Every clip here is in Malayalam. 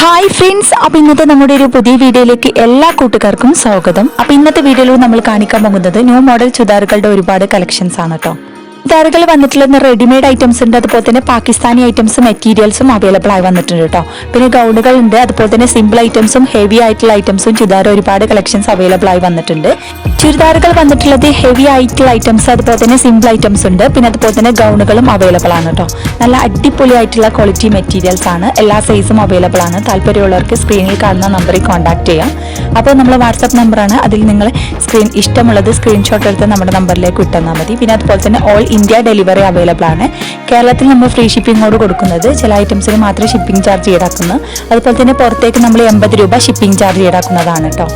ഹായ് ഫ്രണ്ട്സ്, അപ്പോൾ ഇന്നത്തെ നമ്മുടെ ഒരു പുതിയ വീഡിയോയിലേക്ക് എല്ലാ കൂട്ടുകാർക്കും സ്വാഗതം. അപ്പോൾ ഇന്നത്തെ വീഡിയോയിൽ നമ്മൾ കാണിക്കാൻ പോകുന്നത് ന്യൂ മോഡൽ ചുരിദാറുകളുടെ ഒരുപാട് കളക്ഷൻസ് ആണ് കേട്ടോ. ചുരിദാറുകൾ വന്നിട്ടുള്ള റെഡിമെയ്ഡ് ഐറ്റംസ് ഉണ്ട്, അതുപോലെ തന്നെ പാകിസ്ഥാനി ഐറ്റംസ് മെറ്റീരിയൽസും അവൈലബിൾ ആയി വന്നിട്ടുണ്ട് കേട്ടോ. പിന്നെ ഗൗണുകൾ ഉണ്ട്, അതുപോലെ തന്നെ സിമ്പിൾ ഐറ്റംസും ഹെവി ആയിട്ടുള്ള ഐറ്റംസും ചുരിദാർ ഒരുപാട് കളക്ഷൻസ് അവൈലബിൾ ആയി വന്നിട്ടുണ്ട്. ചുരിദാറുകൾ വന്നിട്ടുള്ളത് ഹെവി ആയിട്ടുള്ള ഐറ്റംസ്, അതുപോലെ തന്നെ സിമ്പിൾ ഐറ്റംസ് ഉണ്ട്. പിന്നെ അതുപോലെ തന്നെ ഗൗണുകളും അവൈലബിൾ ആണ് കേട്ടോ. നല്ല അടിപൊളി ആയിട്ടുള്ള ക്വാളിറ്റി മെറ്റീരിയൽസ് ആണ്, എല്ലാ സൈസും അവൈലബിൾ ആണ്. താല്പര്യമുള്ളവർക്ക് സ്ക്രീനിൽ കാണുന്ന നമ്പറിൽ കോൺടാക്ട് ചെയ്യാം. അപ്പോൾ നമ്മൾ വാട്സാപ്പ് നമ്പറാണ്, അതിൽ നിങ്ങൾ ഇഷ്ടമുള്ളത് സ്ക്രീൻഷോട്ട് എടുത്ത് നമ്മുടെ നമ്പറിലേക്ക് വിട്ടെന്നാൽ മതി. പിന്നെ അതുപോലെ തന്നെ ഓൾ ഇന്ത്യ ഡെലിവറി അവൈലബിൾ ആണ്. കേരളത്തിൽ നമ്മൾ ഫ്രീ ഷിപ്പിങ്ങോട് കൊടുക്കുന്നത്, ചില ഐറ്റംസിന് മാത്രമേ ഷിപ്പിംഗ് ചാർജ് ഈടാക്കുന്നു. അതുപോലെ തന്നെ പുറത്തേക്ക് നമ്മൾ 80 രൂപ ഷിപ്പിംഗ് ചാർജ് ഈടാക്കുന്നതാണ് കേട്ടോ.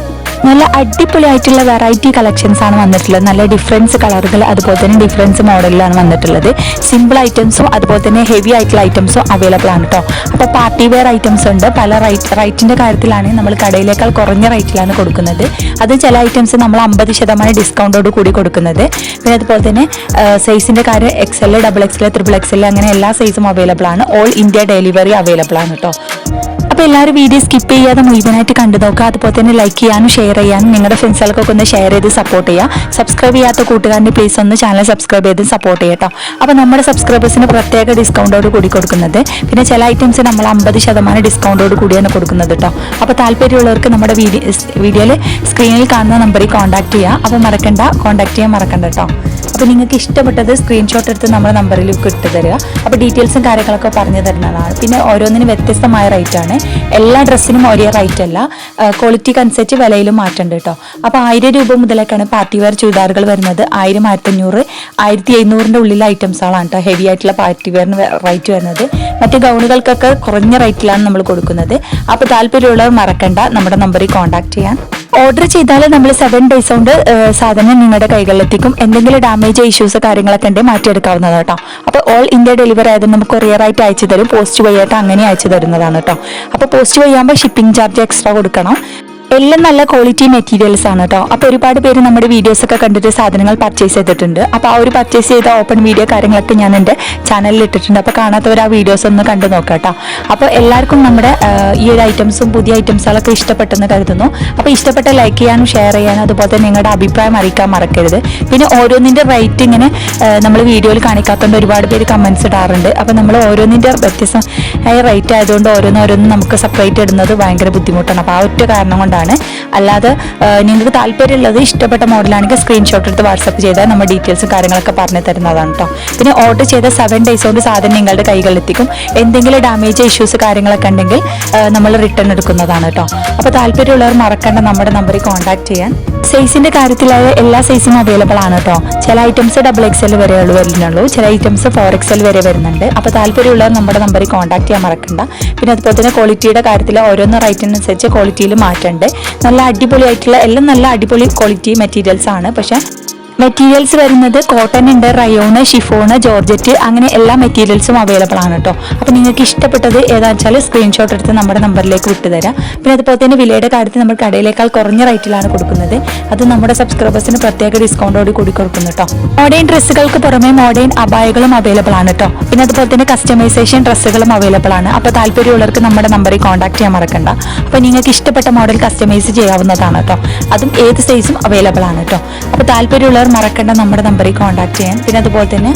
നല്ല അടിപൊളിയായിട്ടുള്ള വെറൈറ്റി കളക്ഷൻസ് ആണ് വന്നിട്ടുള്ളത്. നല്ല ഡിഫറൻസ് കളറുകൾ, അതുപോലെ തന്നെ ഡിഫറൻസ് മോഡലിലാണ് വന്നിട്ടുള്ളത്. സിമ്പിൾ ഐറ്റംസും അതുപോലെ തന്നെ ഹെവി ആയിട്ടുള്ള ഐറ്റംസും അവൈലബിൾ ആണ് കേട്ടോ. അപ്പോൾ പാർട്ടി വെയർ ഐറ്റംസ് ഉണ്ട്. പല റേറ്റിൻ്റെ കാര്യത്തിലാണ് നമ്മൾ കടയിലേക്കാൾ കുറഞ്ഞ റേറ്റിലാണ് കൊടുക്കുന്നത്. അത് ചില ഐറ്റംസ് നമ്മൾ 50% ഡിസ്കൗണ്ടോട് കൂടി കൊടുക്കുന്നത്. പിന്നെ അതുപോലെ തന്നെ സൈസിൻ്റെ കാര്യം XL, XXL, XXL അങ്ങനെ എല്ലാ സൈസും അവൈലബിൾ ആണ്. ഓൾ ഇന്ത്യ ഡെലിവറി അവൈലബിൾ ആണ് കേട്ടോ. അപ്പോൾ എല്ലാവരും വീഡിയോ സ്കിപ്പ് ചെയ്യാതെ മുഴുവനായിട്ട് കണ്ടു നോക്കുക. അതുപോലെ തന്നെ ലൈക്ക് ചെയ്യാനും ഷെയർ ചെയ്യാനും നിങ്ങളുടെ ഫ്രണ്ട്സുകൾക്കൊക്കെ ഒന്ന് ഷെയർ ചെയ്ത് സപ്പോർട്ട് ചെയ്യുക. സബ്സ്ക്രൈബ് ചെയ്യാത്ത കൂട്ടുകാരനെ പ്ലീസ് ഒന്ന് ചാനൽ സബ്സ്ക്രൈബ് ചെയ്ത് സപ്പോർട്ട് ചെയ്യട്ടോ. അപ്പോൾ നമ്മുടെ സബ്സ്ക്രൈബേഴ്സിന് പ്രത്യേക ഡിസ്കൗണ്ടോട് കൂടി കൊടുക്കുന്നത്. പിന്നെ ചില ഐറ്റംസ് നമ്മൾ 50% ഡിസ്കൗണ്ടോട് കൂടിയാണ് കൊടുക്കുന്നത് കേട്ടോ. അപ്പോൾ താല്പര്യമുള്ളവർക്ക് നമ്മുടെ വീഡിയോയിൽ സ്ക്രീനിൽ കാണുന്ന നമ്പറിൽ കോൺടാക്ട് ചെയ്യുക. അപ്പോൾ കോൺടാക്ട് ചെയ്യാൻ മറക്കണ്ട കേട്ടോ. അപ്പോൾ നിങ്ങൾക്ക് ഇഷ്ടപ്പെട്ടത് സ്ക്രീൻഷോട്ട് എടുത്ത് നമ്മുടെ നമ്പറിൽ ഇട്ട് തരിക. അപ്പോൾ ഡീറ്റെയിൽസും കാര്യങ്ങളൊക്കെ പറഞ്ഞു തരുന്നതാണ്. പിന്നെ ഓരോന്നിനും വ്യത്യസ്തമായ റേറ്റാണ്. എല്ലാ ഡ്രസ്സിനും ഒരേ റേറ്റ് അല്ല, ക്വാളിറ്റിക്ക് അനുസരിച്ച് വിലയിലും മാറ്റമുണ്ട് കേട്ടോ. അപ്പോൾ 1000 രൂപ മുതലേക്കാണ് പാർട്ടി വെയർ ചുരിദാറുകൾ വരുന്നത്. 1000, 1500, 1700 ഉള്ളിലെ ഐറ്റംസുകളാണ് കേട്ടോ ഹെവി ആയിട്ടുള്ള പാർട്ടി വെയറിന് റേറ്റ് വരുന്നത്. മറ്റ് ഗൗണുകൾക്കൊക്കെ കുറഞ്ഞ റേറ്റിലാണ് നമ്മൾ കൊടുക്കുന്നത്. അപ്പോൾ താല്പര്യമുള്ളവർ മറക്കണ്ട നമ്മുടെ നമ്പറിൽ കോൺടാക്ട് ചെയ്യാൻ. ഓർഡർ ചെയ്താൽ നമ്മൾ 7 days കൊണ്ട് സാധനം നിങ്ങളുടെ കൈകളിലെത്തിക്കും. എന്തെങ്കിലും ഡാമേജ് ഇഷ്യൂസ് കാര്യങ്ങളൊക്കെ ഉണ്ടെങ്കിൽ മാറ്റിയെടുക്കാവുന്നതാണ് കേട്ടോ. അപ്പോൾ ഓൾ ഇന്ത്യ ഡെലിവറി ആയതുകൊണ്ട് നമുക്ക് കൊറിയറായിട്ട് അയച്ചു തരും, പോസ്റ്റ് വഴിയായിട്ട് അങ്ങനെ അയച്ചു തരുന്നതാണ് കേട്ടോ. അപ്പോൾ പോസ്റ്റ് വഴിയാകുമ്പോൾ ഷിപ്പിംഗ് ചാർജ് എക്സ്ട്രാ കൊടുക്കണം. എല്ലാം നല്ല ക്വാളിറ്റി മെറ്റീരിയൽസ് ആണ് കേട്ടോ. അപ്പോൾ ഒരുപാട് പേര് നമ്മുടെ വീഡിയോസ് ഒക്കെ കണ്ടിട്ട് സാധനങ്ങൾ പർച്ചേസ് ചെയ്തിട്ടുണ്ട്. അപ്പോൾ ആ ഒരു പർച്ചേസ് ചെയ്ത ഓപ്പൺ വീഡിയോ കാര്യങ്ങളൊക്കെ ഞാൻ എൻ്റെ ചാനലിൽ ഇട്ടിട്ടുണ്ട്. അപ്പോൾ കാണാത്തവർ ആ വീഡിയോസ് ഒന്ന് കണ്ടു നോക്കാം കേട്ടോ. അപ്പോൾ എല്ലാവർക്കും നമ്മുടെ ഈ ഒരു ഐറ്റംസും പുതിയ ഐറ്റംസുകളൊക്കെ ഇഷ്ടപ്പെട്ടെന്ന് കരുതുന്നു. അപ്പോൾ ഇഷ്ടപ്പെട്ട ലൈക്ക് ചെയ്യാനും ഷെയർ ചെയ്യാനും അതുപോലെ തന്നെ നിങ്ങളുടെ അഭിപ്രായം അറിയിക്കാൻ മറക്കരുത്. പിന്നെ ഓരോന്നിൻ്റെ റേറ്റ് ഇങ്ങനെ നമ്മൾ വീഡിയോയിൽ കാണിക്കാത്തതുകൊണ്ട് ഒരുപാട് പേര് കമൻസ് ഇടാറുണ്ട്. അപ്പോൾ നമ്മൾ ഓരോന്നിൻ്റെ വ്യത്യസ്തമായ റേറ്റ് ആയതുകൊണ്ട് ഓരോന്നും നമുക്ക് സെപ്പറേറ്റ് ഇടുന്നത് ഭയങ്കര ബുദ്ധിമുട്ടാണ്. അപ്പോൾ ആ ഒറ്റ കാരണം കൊണ്ടാണ്. അല്ലാതെ നിങ്ങൾക്ക് താല്പര്യമുള്ളത് ഇഷ്ടപ്പെട്ട മോഡലാണെങ്കിൽ സ്ക്രീൻഷോട്ട് എടുത്ത് വാട്സപ്പ് ചെയ്താൽ നമ്മൾ ഡീറ്റെയിൽസും കാര്യങ്ങളൊക്കെ പറഞ്ഞു തരുന്നതാണ് കേട്ടോ. പിന്നെ ഓർഡർ ചെയ്ത 7 days കൊണ്ട് സാധനം നിങ്ങളുടെ കൈകളിലെത്തിക്കും. എന്തെങ്കിലും ഡാമേജ് ഇഷ്യൂസ് കാര്യങ്ങളൊക്കെ ഉണ്ടെങ്കിൽ നമ്മൾ റിട്ടേൺ എടുക്കുന്നതാണ് കേട്ടോ. അപ്പോൾ താല്പര്യമുള്ളവർ മറക്കേണ്ട നമ്മുടെ നമ്പറിൽ കോൺടാക്ട് ചെയ്യാൻ. സൈസിൻ്റെ കാര്യത്തിലായ എല്ലാ സൈസും അവൈലബിൾ ആണ് കേട്ടോ. ചില ഐറ്റംസ് XXL വരെ വരുന്നുള്ളൂ, ചില ഐറ്റംസ് 4XL വരെ വരുന്നുണ്ട്. അപ്പോൾ താല്പര്യമുള്ളവർ നമ്മുടെ നമ്പറിൽ കോൺടാക്ട് ചെയ്യാൻ മറക്കണ്ട. പിന്നെ അതുപോലെ തന്നെ ക്വാളിറ്റിയുടെ കാര്യത്തിൽ ഓരോന്ന് റേറ്റിനനുസരിച്ച് ക്വാളിറ്റിയിൽ മാറ്റമുണ്ട്. നല്ല അടിപൊളിയായിട്ടുള്ള എല്ലാം നല്ല അടിപൊളി ക്വാളിറ്റി മെറ്റീരിയൽസ് ആണ്. പക്ഷേ മെറ്റീരിയൽസ് വരുന്നത് കോട്ടൺ ഉണ്ട്, റയോണ്, ഷിഫോണ്, ജോർജറ്റ് അങ്ങനെ എല്ലാ മെറ്റീരിയൽസും അവൈലബിൾ ആണ് കേട്ടോ. അപ്പോൾ നിങ്ങൾക്ക് ഇഷ്ടപ്പെട്ടത് ഏതാണെന്ന് വെച്ചാൽ സ്ക്രീൻഷോട്ട് എടുത്ത് നമ്മുടെ നമ്പറിലേക്ക് വിട്ടുതരാം. പിന്നെ അതുപോലെ തന്നെ വിലയുടെ കാര്യത്തിൽ നമ്മൾ കടയിലേക്കാൾ കുറഞ്ഞ റേറ്റിലാണ് കൊടുക്കുന്നത്. അത് നമ്മുടെ സബ്സ്ക്രൈബേഴ്സിന് പ്രത്യേക ഡിസ്കൗണ്ടോട് കൂടി കൊടുക്കുന്നു കേട്ടോ. മോഡേൺ ഡ്രസ്സുകൾക്ക് പുറമെ മോഡേൺ അബായകളും അവൈലബിൾ ആണ് കേട്ടോ. പിന്നെ അതുപോലെ തന്നെ കസ്റ്റമൈസേഷൻ ഡ്രസ്സുകളും അവൈലബിൾ ആണ്. അപ്പോൾ താല്പര്യമുള്ളവർക്ക് നമ്മുടെ നമ്പറിൽ കോൺടാക്ട് ചെയ്യാൻ മറക്കണ്ട. അപ്പോൾ നിങ്ങൾക്ക് ഇഷ്ടപ്പെട്ട മോഡൽ കസ്റ്റമൈസ് ചെയ്യാവുന്നതാണ് കേട്ടോ. അതും ഏത് സൈസും അവൈലബിൾ ആണ് കേട്ടോ. അപ്പോൾ താല്പര്യമുള്ളവർ മറക്കണ്ട നമ്മുടെ നമ്പറിൽ കോൺടാക്ട് ചെയ്യാൻ. പിന്നെ അതുപോലെ തന്നെ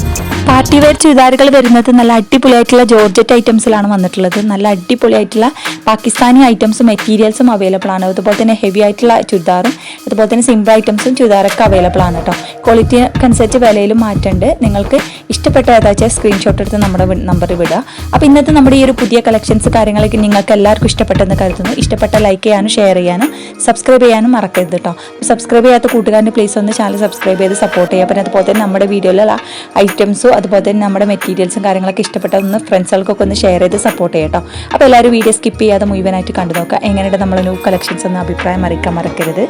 പാർട്ടി വെയർ ചുരിദാറുകൾ വരുന്നത് നല്ല അടിപൊളിയായിട്ടുള്ള ജോർജറ്റ് ഐറ്റംസിലാണ് വന്നിട്ടുള്ളത്. നല്ല അടിപൊളിയായിട്ടുള്ള പാകിസ്ഥാനി ഐറ്റംസും മെറ്റീരിയൽസും അവൈലബിൾ ആണ്. അതുപോലെ തന്നെ ഹെവി ആയിട്ടുള്ള ചുരിദാറും അതുപോലെ തന്നെ സിമ്പിൾ ഐറ്റംസും ചുരിദാറൊക്കെ അവൈലബിൾ ആണ് കേട്ടോ. ക്വാളിറ്റിക്ക് അനുസരിച്ച് വിലയിലും മാറ്റമുണ്ട്. നിങ്ങൾക്ക് ഇഷ്ടപ്പെട്ട ഏതാച്ചാൽ സ്ക്രീൻഷോട്ട് എടുത്ത് നമ്മുടെ നമ്പറിൽ വിടുക. അപ്പോൾ ഇന്നത്തെ നമ്മുടെ ഈ ഒരു പുതിയ കളക്ഷൻസ് കാര്യങ്ങളൊക്കെ നിങ്ങൾക്ക് എല്ലാവർക്കും ഇഷ്ടപ്പെട്ടെന്ന് കരുതുന്നു. ഇഷ്ടപ്പെട്ട ലൈക്ക് ചെയ്യാനും ഷെയർ ചെയ്യാനും സബ്സ്ക്രൈബ് ചെയ്യാനും മറക്കരുത് കേട്ടോ. സബ്സ്ക്രൈബ് ചെയ്യാത്ത കൂട്ടുകാരൻ്റെ പ്ലീസ് ഒന്ന് ചാനൽ സബ്സ്ക്രൈബ് ചെയ്ത് സപ്പോർട്ട് ചെയ്യുക. പിന്നെ അതുപോലെ തന്നെ നമ്മുടെ വീഡിയോയിലുള്ള ഐറ്റംസും അതുപോലെ തന്നെ നമ്മുടെ മെറ്റീരിയൽസും കാര്യങ്ങളൊക്കെ ഇഷ്ടപ്പെട്ടതൊന്ന് ഫ്രണ്ട്സുകൾക്കൊക്കെ ഒന്ന് ഷെയർ ചെയ്ത് സപ്പോർട്ട് ചെയ്യട്ടോ. അപ്പോൾ എല്ലാവരും വീഡിയോ സ്കിപ്പ് ചെയ്യാതെ മുഴുവനായിട്ട് കണ്ടു നോക്കുക. എങ്ങനെയുണ്ട് നമ്മൾ ന്യൂ കളക്ഷൻസ് എന്ന അഭിപ്രായം അറിയിക്കാൻ മറക്കരുത്.